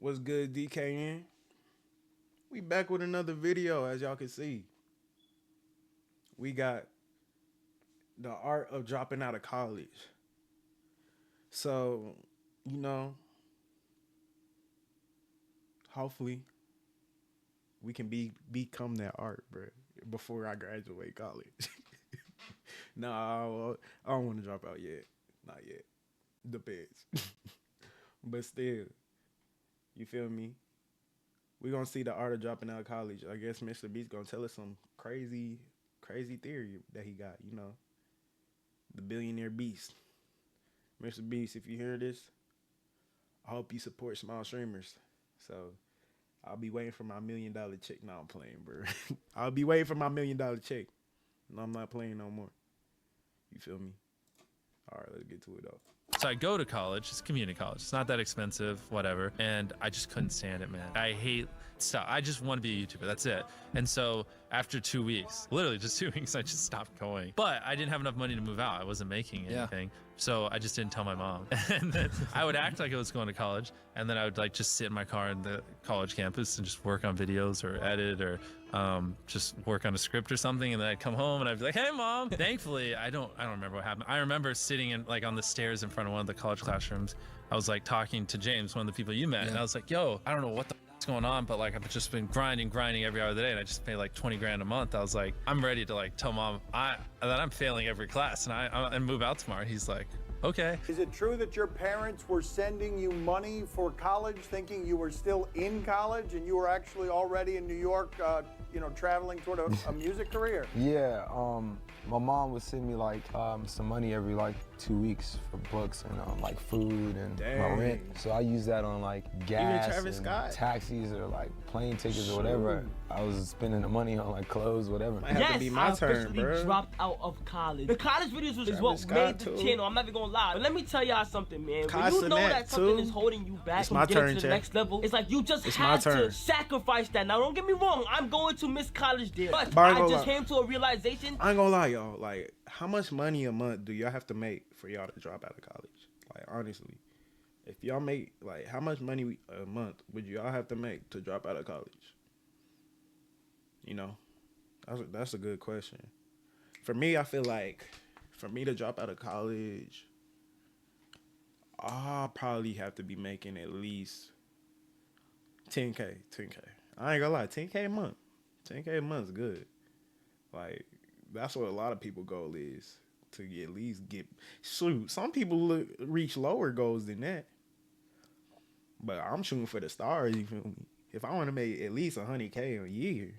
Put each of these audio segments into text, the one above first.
What's good, DKN? We back with another video, as y'all can see. We got the art of dropping out of college. So, you know, hopefully we can become that art, bro, before I graduate college. No, I don't want to drop out yet. Not yet. Depends. But still, you feel me? We gonna see the art of dropping out of college. I guess Mr. Beast gonna tell us some crazy theory that he got, you know. The billionaire beast. Mr. Beast, if you hear this, I hope you support small streamers. So I'll be waiting for my $1 million check. No, I'm playing, bro. I'll be waiting for my $1 million check. No, I'm not playing no more. You feel me? All right, let's get to it though. So I go to college, it's community college. It's not that expensive, whatever. And I just couldn't stand it, man. I hate stuff. I just want to be a YouTuber, that's it. And so after 2 weeks, literally just 2 weeks, I just stopped going. But I didn't have enough money to move out. I wasn't making anything. So I just didn't tell my mom. And then I would act like I was going to college. And then I would like just sit in my car in the college campus and just work on videos or edit or just work on a script or something. And then I'd come home and I'd be like, hey mom. Thankfully, I don't remember what happened. I remember sitting in like on the stairs in front of one of the college classrooms. I was like talking to James, one of the people you met. And I was like, yo, I don't know what the going on, but like I've just been grinding every hour of the day, and I just pay like 20 grand a month. I was like, I'm ready to like tell mom that I'm failing every class and move out tomorrow. He's like, okay. Is it true that your parents were sending you money for college, thinking you were still in college and you were actually already in New York, you know, traveling toward a music career? Yeah, my mom would send me like some money every like 2 weeks for books and like food and my rent. So I use that on like gas and taxis or like plane tickets or whatever. I was spending the money on like clothes, whatever. Might have to be my turn, bro. Dropped out of college. The college videos is what made the channel. I'm not even gonna lie. But let me tell y'all something, man. When you know that something is holding you back from getting to the next level, it's like you just have to sacrifice that. Now, don't get me wrong. I'm going to miss college there. But I just came to a realization. I ain't gonna lie, y'all. Like, how much money a month do y'all have to make for y'all to drop out of college? Like, honestly, if y'all make, like, how much money a month would y'all have to make to drop out of college? You know, that's a good question. For me, I feel like for me to drop out of college, I'll probably have to be making at least 10K. I ain't gonna lie, 10K a month. 10K a month is good. Like, that's what a lot of people goal is, to at least get. Shoot, some people reach lower goals than that. But I'm shooting for the stars, you feel me? If I want to make at least 100K a year,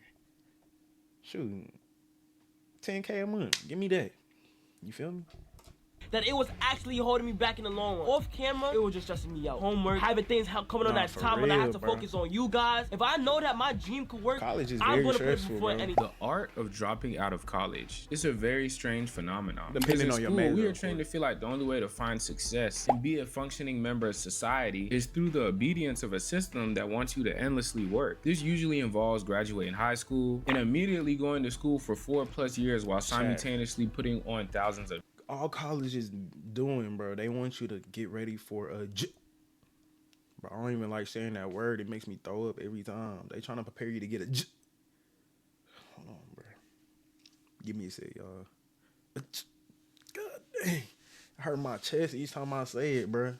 shoot, 10K a month, give me that. You feel me? That it was actually holding me back in the long run. Off camera, it was just stressing me out. Homework, having things coming on that time when I have to focus on you guys. If I know that my dream could work, college is I'm very gonna stressful, put it before anything. The art of dropping out of college is a very strange phenomenon. Depending on your major, we are trained to feel like the only way to find success and be a functioning member of society is through the obedience of a system that wants you to endlessly work. This usually involves graduating high school and immediately going to school for 4+ years while simultaneously putting on thousands of all college is doing, bro, they want you to get ready for a bro, I don't even like saying that word. It makes me throw up every time. They trying to prepare you to get a hold on, bro. Give me a sec, y'all. God dang. I hurt my chest each time I say it, bro.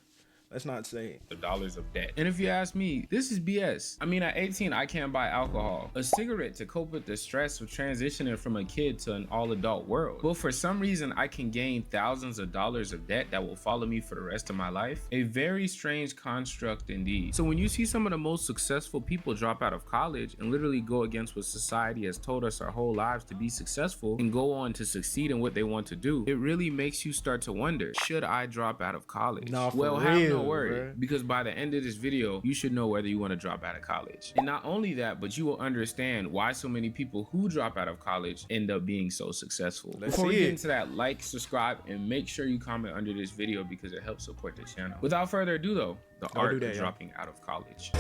Let's not say it. dollars of debt. And if you ask me, this is BS. I mean, at 18, I can't buy alcohol, a cigarette to cope with the stress of transitioning from a kid to an all-adult world. But for some reason, I can gain thousands of dollars of debt that will follow me for the rest of my life. A very strange construct indeed. So when you see some of the most successful people drop out of college and literally go against what society has told us our whole lives to be successful and go on to succeed in what they want to do, it really makes you start to wonder, should I drop out of college? No, well, for have real, no worry, bro. because by the end of this video, you should know whether you want to drop out of college. And not only that, but you will understand why so many people who drop out of college end up being so successful. Before we get into that, like, subscribe, and make sure you comment under this video because it helps support the channel. Without further ado though, the art of dropping out of college.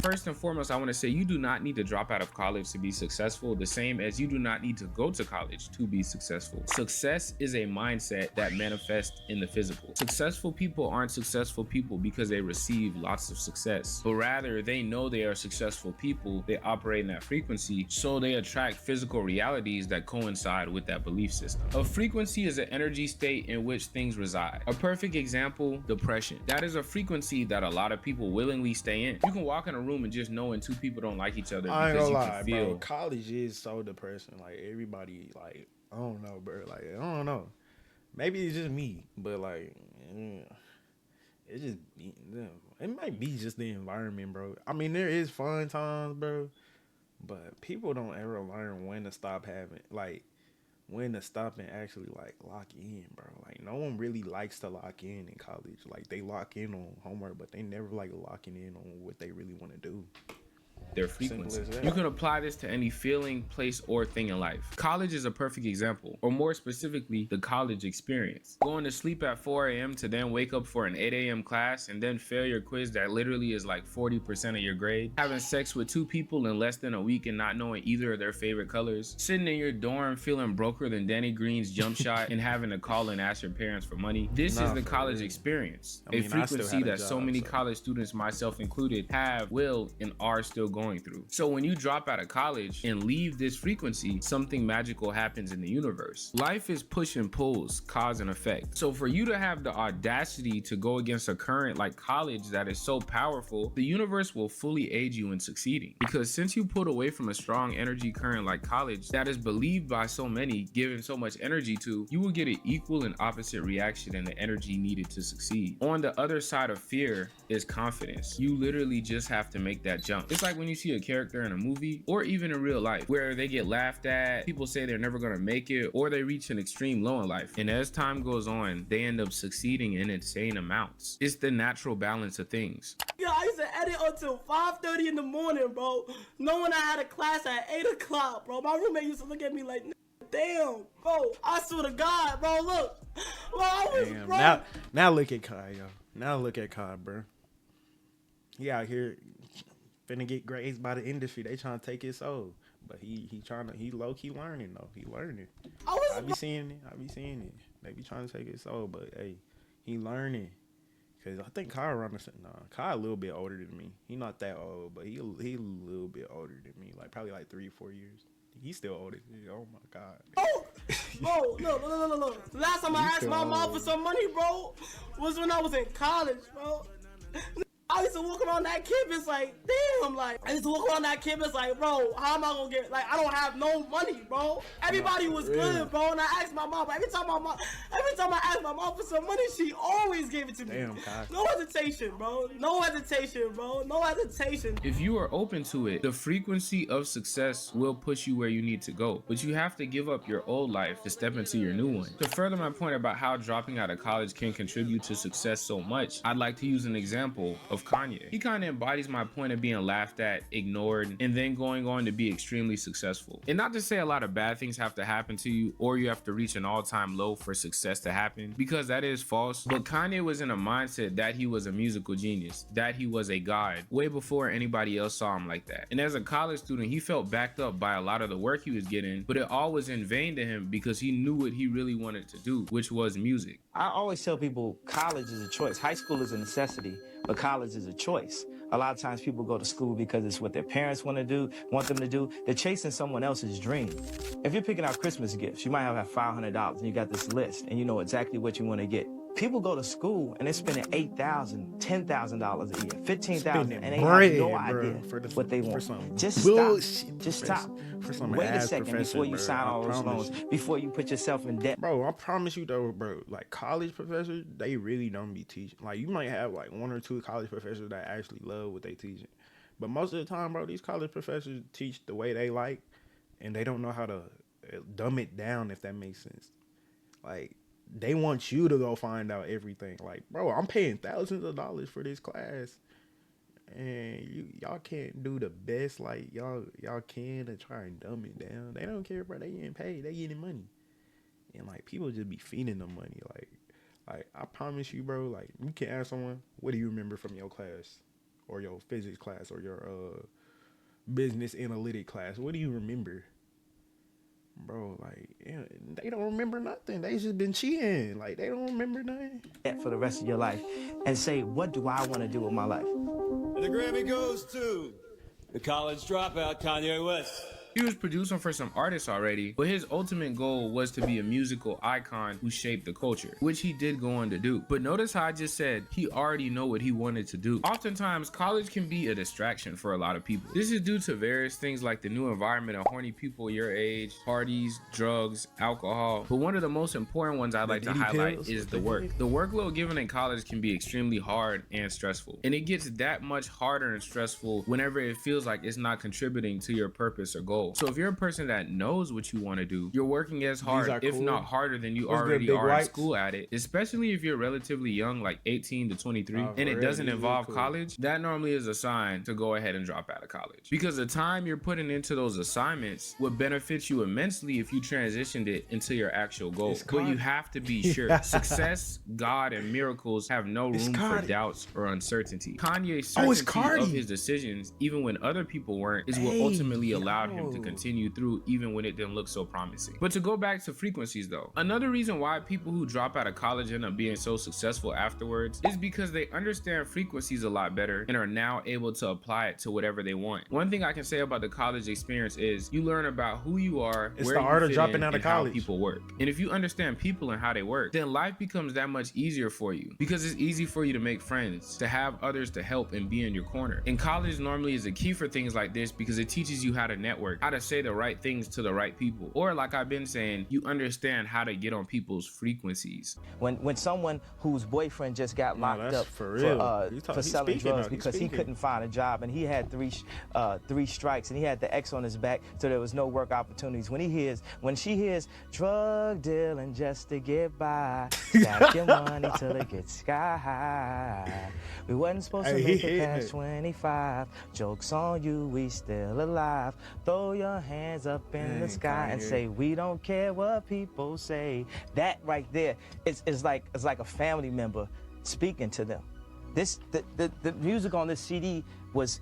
First and foremost, I want to say you do not need to drop out of college to be successful, the same as you do not need to go to college to be successful. Success is a mindset that manifests in the physical. Successful people aren't successful people because they receive lots of success, but rather they know they are successful people, they operate in that frequency, so they attract physical realities that coincide with that belief system. A frequency is an energy state in which things reside. A perfect example, depression. That is a frequency that a lot of people willingly stay in. You can walk in a room and just knowing two people don't like each other because you can feel. Bro, college is so depressing. Like everybody, like I don't know, bro. Like I don't know. Maybe it's just me, but like it just it might be just the environment, bro. I mean, there is fun times, bro, but people don't ever learn when to stop having when to stop and actually like lock in, bro. Like no one really likes to lock in college. Like they lock in on homework, but they never like locking in on what they really want to do. Their frequency. You can apply this to any feeling, place, or thing in life. College is a perfect example, or more specifically, the college experience. Going to sleep at 4 a.m. to then wake up for an 8 a.m. class and then fail your quiz that literally is like 40% of your grade. Having sex with 2 people in less than a week and not knowing either of their favorite colors. Sitting in your dorm feeling broker than Danny Green's jump shot and having to call and ask your parents for money. This is the college experience. A frequency that so many college students, myself included, have, will, and are still going through. So when you drop out of college and leave this frequency, something magical happens in the universe. Life is push and pulls, cause and effect. So for you to have the audacity to go against a current like college that is so powerful, the universe will fully aid you in succeeding. Because since you pulled away from a strong energy current like college that is believed by so many, given so much energy to, you will get an equal and opposite reaction in the energy needed to succeed. On the other side of fear is confidence. You literally just have to make that jump. It's like when you see a character in a movie or even in real life where they get laughed at, people say they're never gonna make it, or they reach an extreme low in life, and as time goes on they end up succeeding in insane amounts. It's the natural balance of things. Yeah, I used to edit until 5:30 in the morning, bro, knowing I had a class at 8 o'clock, bro. My roommate used to look at me like, damn, bro, I swear to God, bro, look, bro, I was damn, bro. Now look at Kai, yo. Now look at Kai, bro. He out here finna get grazed by the industry. They trying to take his soul, but he low key learning though. He learning. I be seeing it. They be trying to take his soul, but hey, he learning. Cause I think Kai around Kai a little bit older than me. He not that old, but he a little bit older than me. Like probably like 3 or 4 years. He's still older. Oh my God. Oh, bro, look. Last time I asked my mom for some money, bro, was when I was in college, bro. I used to walk around that campus like, damn, like, I used to walk around that campus like, bro, how am I gonna get, like, I don't have no money, bro. Everybody was good, bro, and I asked my mom, but every time I asked my mom for some money, she always gave it to me. Damn, God. No hesitation, bro. No hesitation. If you are open to it, the frequency of success will push you where you need to go, but you have to give up your old life to step into your new one. To further my point about how dropping out of college can contribute to success so much, I'd like to use an example of Kanye. He kind of embodies my point of being laughed at, ignored, and then going on to be extremely successful. And not to say a lot of bad things have to happen to you or you have to reach an all-time low for success to happen, because that is false. But Kanye was in a mindset that he was a musical genius, that he was a god, way before anybody else saw him like that. And as a college student, he felt backed up by a lot of the work he was getting, but it all was in vain to him because he knew what he really wanted to do, which was music. I always tell people college is a choice. High school is a necessity, but college is a choice. A lot of times people go to school because it's what their parents want them to do. They're chasing someone else's dream. If you're picking out Christmas gifts, you might have $500 and you got this list and you know exactly what you want to get. People go to school and they're spending $8,000, $10,000 a year, $15,000, and they have no idea what they want. Just stop. Wait a second before you sign all those loans, before you put yourself in debt. Bro, I promise you though, bro, like college professors, they really don't be teaching. Like you might have like 1 or 2 college professors that actually love what they teaching. But most of the time, bro, these college professors teach the way they like, and they don't know how to dumb it down, if that makes sense. Like, they want you to go find out everything. Like, bro, I'm paying thousands of dollars for this class, and y'all can't do the best like y'all can to try and dumb it down. They don't care, bro. They getting paid. They getting money, and like people just be feeding them money. Like I promise you, bro. Like you can ask someone, what do you remember from your class, or your physics class or your business analytic class? What do you remember? Bro, like, yeah, they don't remember nothing. They just been cheating. Like, they don't remember nothing. For the rest of your life and say, what do I want to do with my life? And the Grammy goes to the college dropout, Kanye West. He was producing for some artists already, but his ultimate goal was to be a musical icon who shaped the culture, which he did go on to do. But notice how I just said he already know what he wanted to do. Oftentimes, college can be a distraction for a lot of people. This is due to various things like the new environment of horny people your age, parties, drugs, alcohol. But one of the most important ones I'd like to highlight is the work. The workload given in college can be extremely hard and stressful. And it gets that much harder and stressful whenever it feels like it's not contributing to your purpose or goal. So if you're a person that knows what you want to do, you're working as hard, if not harder than you already are in school at it, especially if you're relatively young, like 18 to 23, and it doesn't involve college, that normally is a sign to go ahead and drop out of college. Because the time you're putting into those assignments would benefit you immensely if you transitioned it into your actual goal. But you have to be sure. Success, God, and miracles have no room for doubts or uncertainty. Kanye's certainty of his decisions, even when other people weren't, is what ultimately allowed him to continue through even when it didn't look so promising. But to go back to frequencies though, another reason why people who drop out of college end up being so successful afterwards is because they understand frequencies a lot better and are now able to apply it to whatever they want. One thing I can say about the college experience is you learn about who you are, where the art of dropping out of college, how people work. And if you understand people and how they work, then life becomes that much easier for you because it's easy for you to make friends, to have others to help and be in your corner. And college normally is a key for things like this because it teaches you how to network, how to say the right things to the right people, or like I've been saying, you understand how to get on people's frequencies. When someone whose boyfriend just got locked up for selling drugs because he couldn't find a job and he had three strikes and he had the X on his back, so there was no work opportunities. When she hears drug dealing just to get by, stack your money till it gets sky high. We wasn't supposed to make it past 25. Jokes on you, we still alive. Throw your hands up in the sky and say, we don't care what people say. That right there is like a family member speaking to them. The music on this CD was,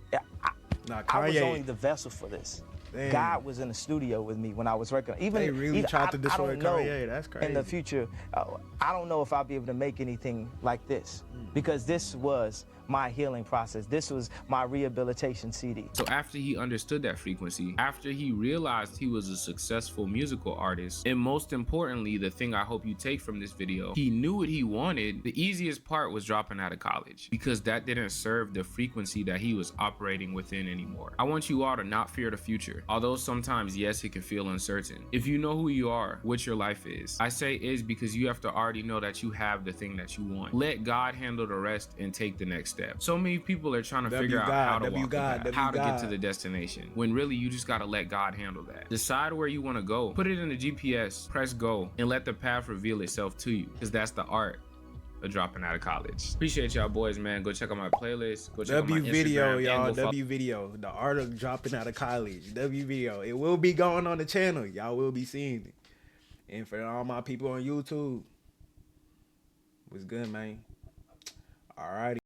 I was only the vessel for this. Damn. God was in the studio with me when I was working. They really tried to destroy Kanye. That's crazy. In the future, I don't know if I'll be able to make anything like this because this was my healing process. This was my rehabilitation CD. So after he understood that frequency, after he realized he was a successful musical artist, and most importantly, the thing I hope you take from this video, he knew what he wanted. The easiest part was dropping out of college because that didn't serve the frequency that he was operating within anymore. I want you all to not fear the future. Although sometimes, yes, it can feel uncertain. If you know who you are, what your life is, I say is because you have to already know that you have the thing that you want. Let God handle the rest and take the next step. So many people are trying to figure out how to walk the path, how to get to the destination, when really you just got to let God handle that. Decide where you want to go, put it in the GPS, press go, and let the path reveal itself to you, because that's the art of dropping out of college. Appreciate y'all boys, man. Go check out my playlist. Go check out my video, Instagram, y'all. W video, the art of dropping out of college. W video. It will be going on the channel. Y'all will be seeing it. And for all my people on YouTube, what's good, man? Alrighty.